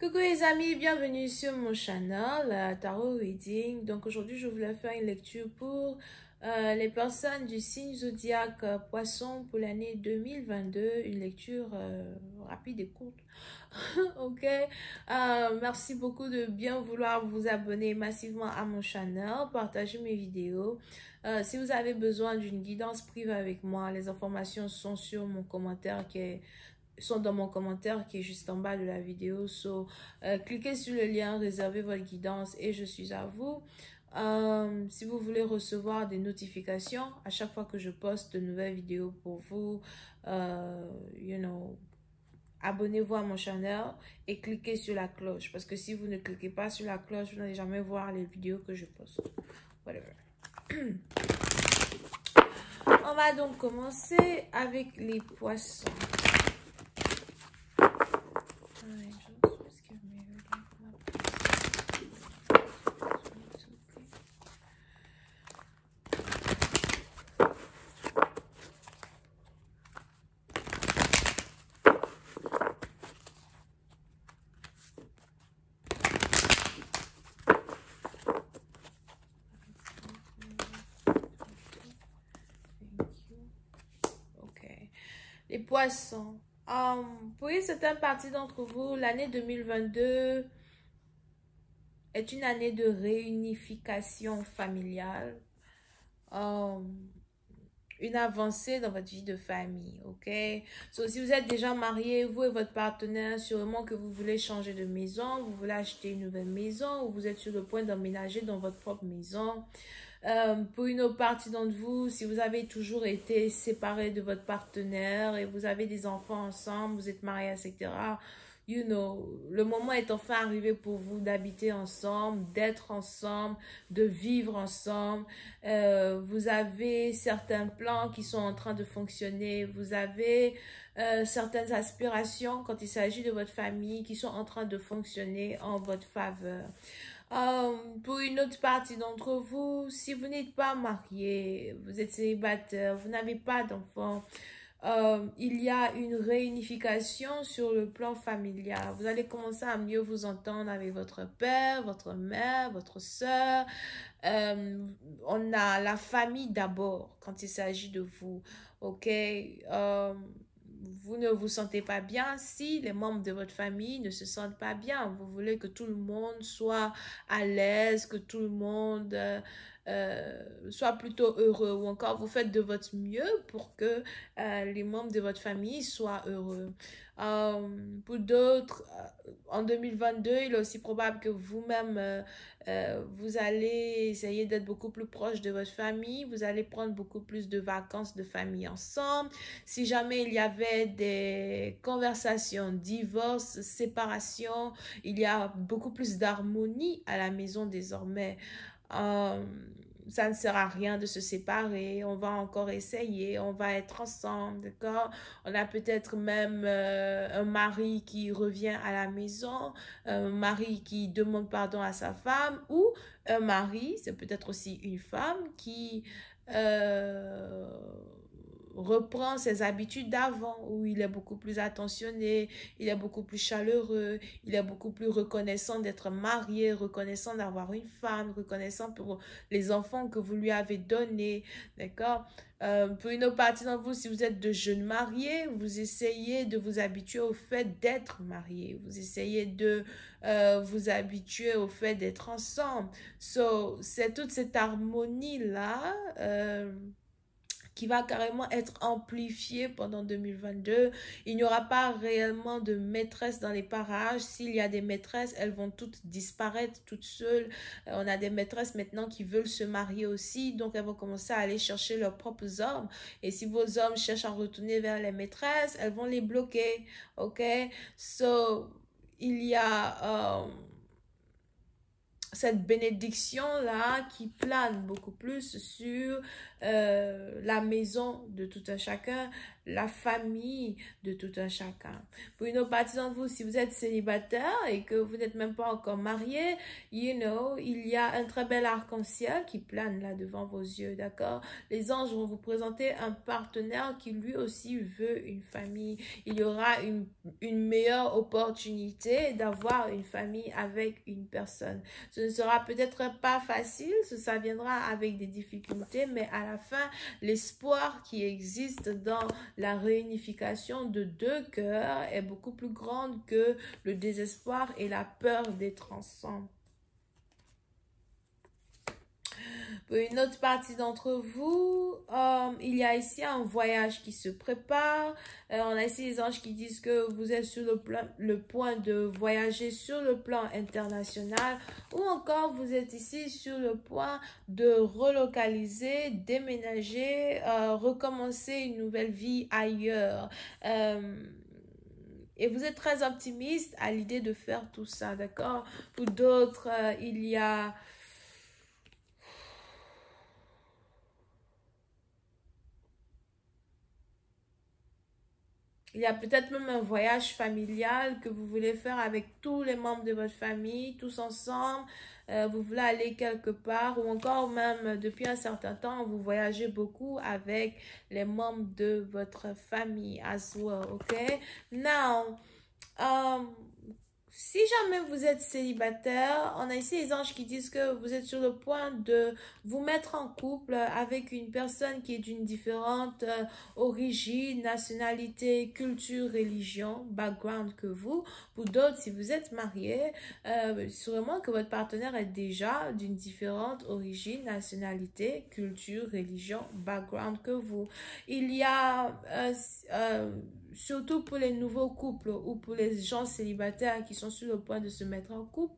Coucou les amis, bienvenue sur mon channel Tarot Reading. Donc aujourd'hui je voulais faire une lecture pour les personnes du signe zodiaque Poisson pour l'année 2022. Une lecture rapide et courte. Ok, merci beaucoup de bien vouloir vous abonner massivement à mon channel, partager mes vidéos. Si vous avez besoin d'une guidance privée avec moi, les informations sont sur mon commentaire sont dans mon commentaire qui est juste en bas de la vidéo. Cliquez sur le lien, réservez votre guidance et je suis à vous. Si vous voulez recevoir des notifications à chaque fois que je poste de nouvelles vidéos pour vous, abonnez-vous à mon channel et cliquez sur la cloche. Parce que si vous ne cliquez pas sur la cloche, vous n'allez jamais voir les vidéos que je poste. Whatever. On va donc commencer avec les poissons. Les poissons. Pour une certaine partie d'entre vous, l'année 2022 est une année de réunification familiale. Une avancée dans votre vie de famille, ok? Si vous êtes déjà marié, vous et votre partenaire, sûrement que vous voulez changer de maison, vous voulez acheter une nouvelle maison ou vous êtes sur le point d'emménager dans votre propre maison. Pour une autre partie d'entre vous, si vous avez toujours été séparé de votre partenaire et vous avez des enfants ensemble, vous êtes mariés, etc., le moment est enfin arrivé pour vous d'habiter ensemble, d'être ensemble, de vivre ensemble. Vous avez certains plans qui sont en train de fonctionner. Vous avez certaines aspirations quand il s'agit de votre famille qui sont en train de fonctionner en votre faveur. Pour une autre partie d'entre vous, si vous n'êtes pas marié, vous êtes célibataire, vous n'avez pas d'enfants, il y a une réunification sur le plan familial. Vous allez commencer à mieux vous entendre avec votre père, votre mère, votre soeur. On a la famille d'abord quand il s'agit de vous, ok? Vous ne vous sentez pas bien si les membres de votre famille ne se sentent pas bien. Vous voulez que tout le monde soit à l'aise, que tout le monde soit plutôt heureux, ou encore vous faites de votre mieux pour que les membres de votre famille soient heureux. Pour d'autres, en 2022, il est aussi probable que vous-même, vous allez essayer d'être beaucoup plus proche de votre famille, vous allez prendre beaucoup plus de vacances de famille ensemble. Si jamais il y avait des conversations, divorce, séparation, il y a beaucoup plus d'harmonie à la maison désormais. Ça ne sert à rien de se séparer, on va encore essayer, on va être ensemble, d'accord? On a peut-être même un mari qui revient à la maison, un mari qui demande pardon à sa femme, ou un mari, c'est peut-être aussi une femme qui reprend ses habitudes d'avant, où il est beaucoup plus attentionné, il est beaucoup plus chaleureux, il est beaucoup plus reconnaissant d'être marié, reconnaissant d'avoir une femme, reconnaissant pour les enfants que vous lui avez donnés, d'accord? Pour une autre partie d'entre vous, si vous êtes de jeunes mariés, vous essayez de vous habituer au fait d'être marié, vous essayez de vous habituer au fait d'être ensemble. C'est toute cette harmonie-là qui va carrément être amplifié pendant 2022. Il n'y aura pas réellement de maîtresse dans les parages. S'il y a des maîtresses, elles vont toutes disparaître toutes seules. On a des maîtresses maintenant qui veulent se marier aussi, donc elles vont commencer à aller chercher leurs propres hommes. Et si vos hommes cherchent à retourner vers les maîtresses, elles vont les bloquer, ok? Il y a cette bénédiction-là qui plane beaucoup plus sur la maison de tout un chacun. la famille de tout un chacun. Pour une autre partie d'entre vous, si vous êtes célibataire et que vous n'êtes même pas encore marié, il y a un très bel arc-en-ciel qui plane là devant vos yeux, d'accord? Les anges vont vous présenter un partenaire qui lui aussi veut une famille. Il y aura une meilleure opportunité d'avoir une famille avec une personne. Ce ne sera peut-être pas facile, ça viendra avec des difficultés, mais à la fin, l'espoir qui existe dans la réunification de deux cœurs est beaucoup plus grande que le désespoir et la peur d'être ensemble. Pour une autre partie d'entre vous, il y a ici un voyage qui se prépare. On a ici les anges qui disent que vous êtes sur le point de voyager sur le plan international ou encore vous êtes ici sur le point de relocaliser, déménager, recommencer une nouvelle vie ailleurs. Et vous êtes très optimiste à l'idée de faire tout ça, d'accord? Pour d'autres, il y a peut-être même un voyage familial que vous voulez faire avec tous les membres de votre famille, tous ensemble. Vous voulez aller quelque part ou encore même depuis un certain temps, vous voyagez beaucoup avec les membres de votre famille as well, ok? Now, si jamais vous êtes célibataire, on a ici les anges qui disent que vous êtes sur le point de vous mettre en couple avec une personne qui est d'une différente origine, nationalité, culture, religion, background que vous. Pour d'autres, si vous êtes marié, sûrement que votre partenaire est déjà d'une différente origine, nationalité, culture, religion, background que vous. Il y a surtout pour les nouveaux couples ou pour les gens célibataires qui sont sur le point de se mettre en couple,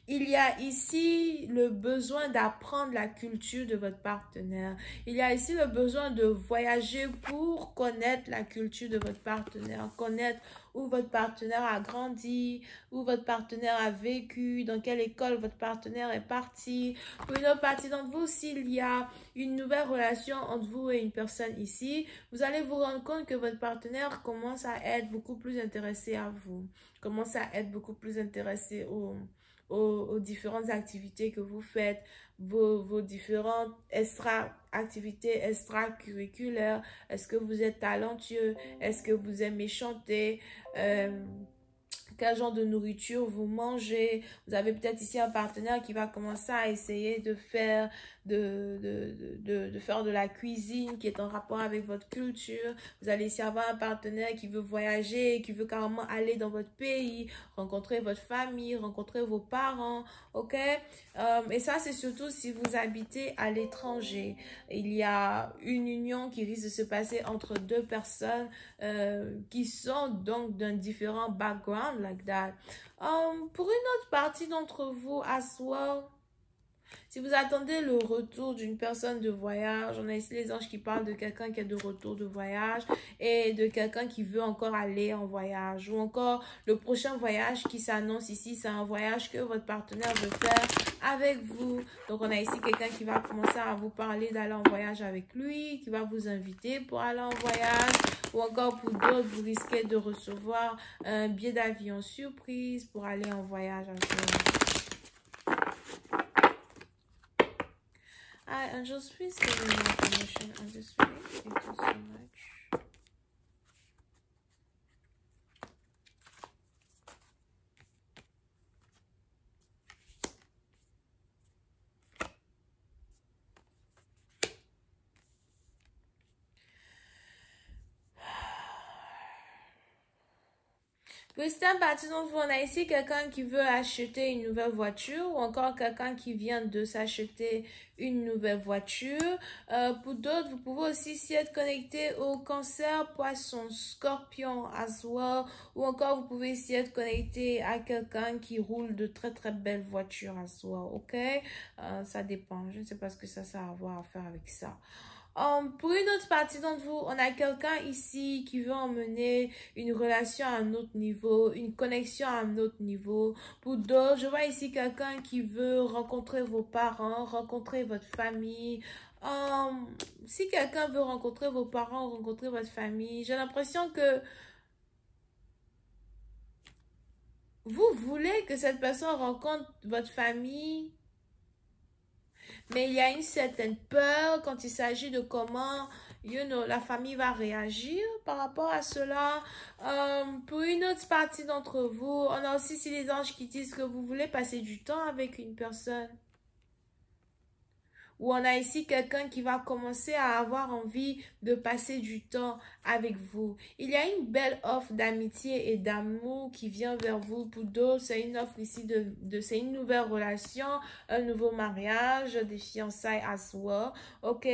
il y a ici le besoin d'apprendre la culture de votre partenaire. Il y a ici le besoin de voyager pour connaître la culture de votre partenaire, connaître où votre partenaire a grandi, où votre partenaire a vécu, dans quelle école votre partenaire est parti. Pour une autre partie d'entre vous, s'il y a une nouvelle relation entre vous et une personne ici, vous allez vous rendre compte que votre partenaire commence à être beaucoup plus intéressé à vous, commence à être beaucoup plus intéressé aux différentes activités que vous faites, vos différentes activités extracurriculaires. Est-ce que vous êtes talentueux? Est-ce que vous aimez chanter? Quel genre de nourriture vous mangez? Vous avez peut-être ici un partenaire qui va commencer à essayer de faire faire de la cuisine qui est en rapport avec votre culture. Vous allez ici avoir un partenaire qui veut voyager, qui veut carrément aller dans votre pays, rencontrer votre famille, rencontrer vos parents, ok? Et ça, c'est surtout si vous habitez à l'étranger. Il y a une union qui risque de se passer entre deux personnes qui sont donc d'un différent background like that. Pour une autre partie d'entre vous, as well, si vous attendez le retour d'une personne de voyage, on a ici les anges qui parlent de quelqu'un qui est de retour de voyage et de quelqu'un qui veut encore aller en voyage. Ou encore, le prochain voyage qui s'annonce ici, c'est un voyage que votre partenaire veut faire avec vous. Donc, on a ici quelqu'un qui va commencer à vous parler d'aller en voyage avec lui, qui va vous inviter pour aller en voyage. Ou encore, pour d'autres, vous risquez de recevoir un billet d'avion surprise pour aller en voyage avec lui. Angels, please give me more information on this reading. Thank you so much. Pour certaines parties d'entre vous, on a ici quelqu'un qui veut acheter une nouvelle voiture ou encore quelqu'un qui vient de s'acheter une nouvelle voiture. Pour d'autres, vous pouvez aussi s'y être connecté au Cancer, Poisson, Scorpion as well. Ou encore, vous pouvez s'y être connecté à quelqu'un qui roule de très très belles voitures as well, ok? Ça dépend, je ne sais pas ce que ça a à voir à faire avec ça. Pour une autre partie d'entre vous, on a quelqu'un ici qui veut emmener une relation à un autre niveau, une connexion à un autre niveau. Pour d'autres, je vois ici quelqu'un qui veut rencontrer vos parents, rencontrer votre famille, Si quelqu'un veut rencontrer vos parents, rencontrer votre famille, j'ai l'impression que vous voulez que cette personne rencontre votre famille, mais il y a une certaine peur quand il s'agit de comment, la famille va réagir par rapport à cela. Pour une autre partie d'entre vous, on a aussi ici les anges qui disent que vous voulez passer du temps avec une personne. Ou on a ici quelqu'un qui va commencer à avoir envie de passer du temps avec vous. Il y a une belle offre d'amitié et d'amour qui vient vers vous. Pour d'autres, c'est une offre ici c'est une nouvelle relation, un nouveau mariage, des fiançailles à soi, ok?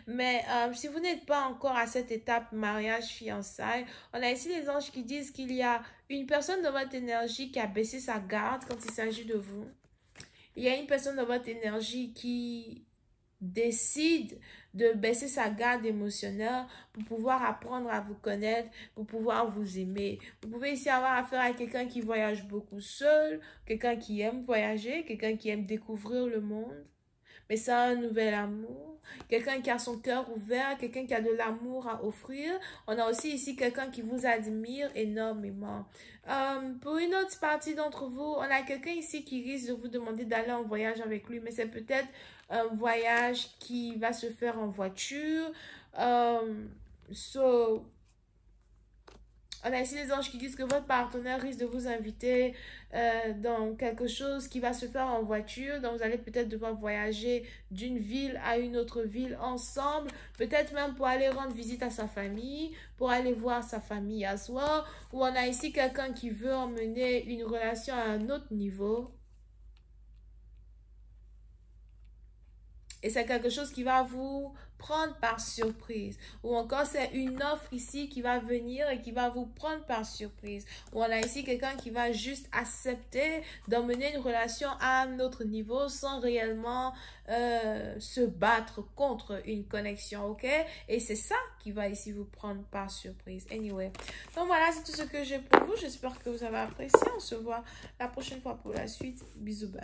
Mais si vous n'êtes pas encore à cette étape mariage, fiançailles, on a ici les anges qui disent qu'il y a une personne dans votre énergie qui a baissé sa garde quand il s'agit de vous. Il y a une personne dans votre énergie qui décide de baisser sa garde émotionnelle pour pouvoir apprendre à vous connaître, pour pouvoir vous aimer. Vous pouvez ici avoir affaire à quelqu'un qui voyage beaucoup seul, quelqu'un qui aime voyager, quelqu'un qui aime découvrir le monde, mais c'est un nouvel amour. Quelqu'un qui a son cœur ouvert, quelqu'un qui a de l'amour à offrir. On a aussi ici quelqu'un qui vous admire énormément. Pour une autre partie d'entre vous, on a quelqu'un ici qui risque de vous demander d'aller en voyage avec lui, mais c'est peut-être un voyage qui va se faire en voiture. On a ici les anges qui disent que votre partenaire risque de vous inviter dans quelque chose qui va se faire en voiture. Donc, vous allez peut-être devoir voyager d'une ville à une autre ville ensemble. Peut-être même pour aller rendre visite à sa famille, pour aller voir sa famille à soi. Ou on a ici quelqu'un qui veut emmener une relation à un autre niveau. Et c'est quelque chose qui va vous prendre par surprise. Ou encore, c'est une offre ici qui va venir et qui va vous prendre par surprise. Ou on a ici quelqu'un qui va juste accepter d'emmener une relation à un autre niveau sans réellement se battre contre une connexion, ok? Et c'est ça qui va ici vous prendre par surprise. Anyway. Donc voilà, c'est tout ce que j'ai pour vous. J'espère que vous avez apprécié. On se voit la prochaine fois pour la suite. Bisous, bye.